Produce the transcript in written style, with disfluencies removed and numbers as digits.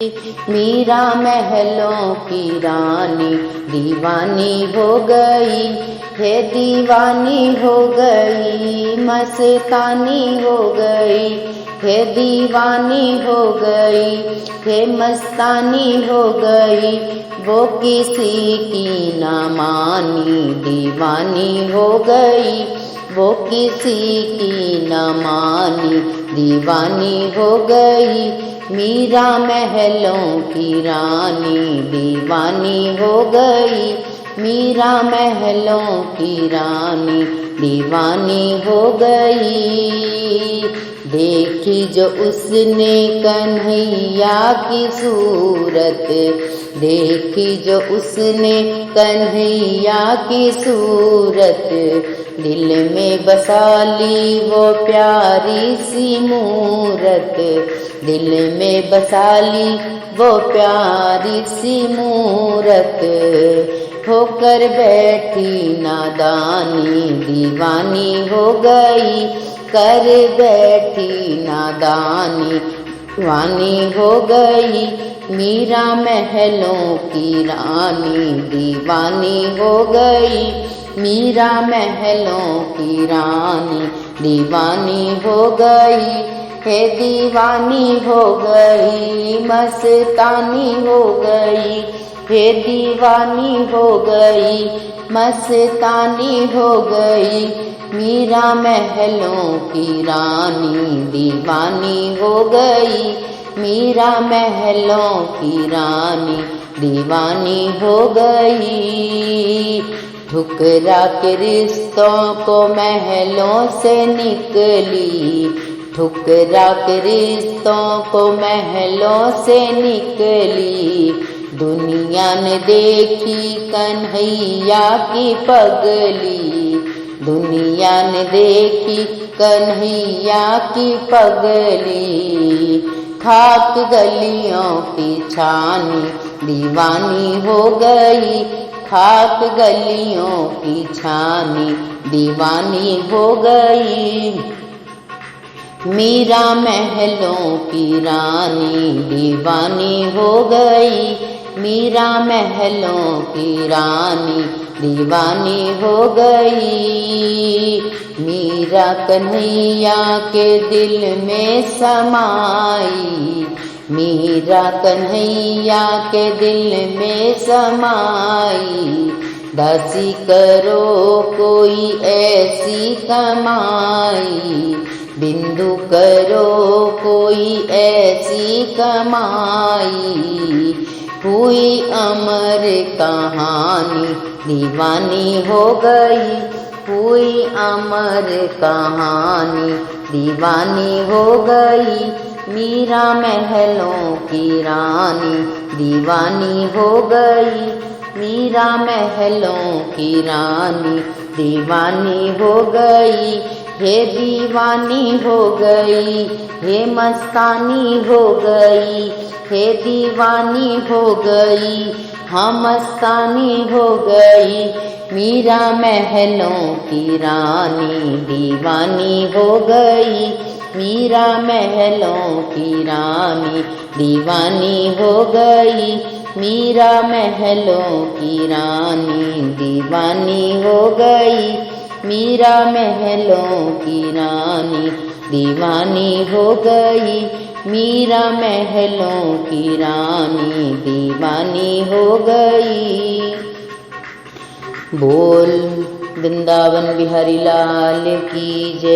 मीरा महलों की रानी दीवानी हो गई है, दीवानी हो गई, मस्तानी हो गई है, दीवानी हो गई है, मस्तानी हो गई। वो किसी की ना मानी दीवानी हो गई, वो किसी की ना मानी दीवानी हो गई। मीरा महलों की रानी दीवानी हो गई, मीरा महलों की रानी दीवानी हो गई। देखी जो उसने कन्हैया की सूरत, देखी जो उसने कन्हैया की सूरत, दिल में बसा ली वो प्यारी सी मूरत, दिल में बसा ली वो प्यारी सी मूरत। होकर बैठी नादानी दीवानी हो गई, कर बैठी नादानी दीवानी हो गई। मीरा महलों की रानी दीवानी हो गई, मीरा महलों की रानी दीवानी हो गई है, दीवानी हो गई, मस्तानी हो गई है, दीवानी हो गई, मस्तानी हो गई। मीरा महलों की रानी दीवानी हो गई, मीरा महलों की रानी दीवानी हो गई। ठुकरा के रिश्तों को महलों से निकली, ठुकरा के रिश्तों को महलों से निकली। दुनिया ने देखी कन्हैया की पगली, दुनिया ने देखी कन्हैया की पगली। खाक गलियों की छानी दीवानी हो गई, खाक गलियों की छानी दीवानी हो गई। मीरा महलों की रानी दीवानी हो गई, मीरा महलों की रानी दीवानी हो गई। मीरा कन्हैया के दिल में समाई, मीरा कन्हैया के दिल में समाई। दासी करो कोई ऐसी कमाई, बिंदु करो कोई ऐसी कमाई। हुई अमर कहानी दीवानी हो गई, हुई अमर कहानी दीवानी हो गई। मीरा महलों की रानी दीवानी हो गई, मीरा महलों की रानी दीवानी हो गई है, दीवानी हो गई है, मस्तानी हो गई है, दीवानी हो गई, हाँ मस्तानी हो गई। मीरा महलों की रानी दीवानी हो गई, मीरा महलों की रानी दीवानी हो गई, मीरा महलों की रानी दीवानी हो गई, मीरा महलों की रानी दीवानी हो गई, मीरा महलों की रानी दीवानी हो गई। बोल वृंदावन बिहारी लाल की जय।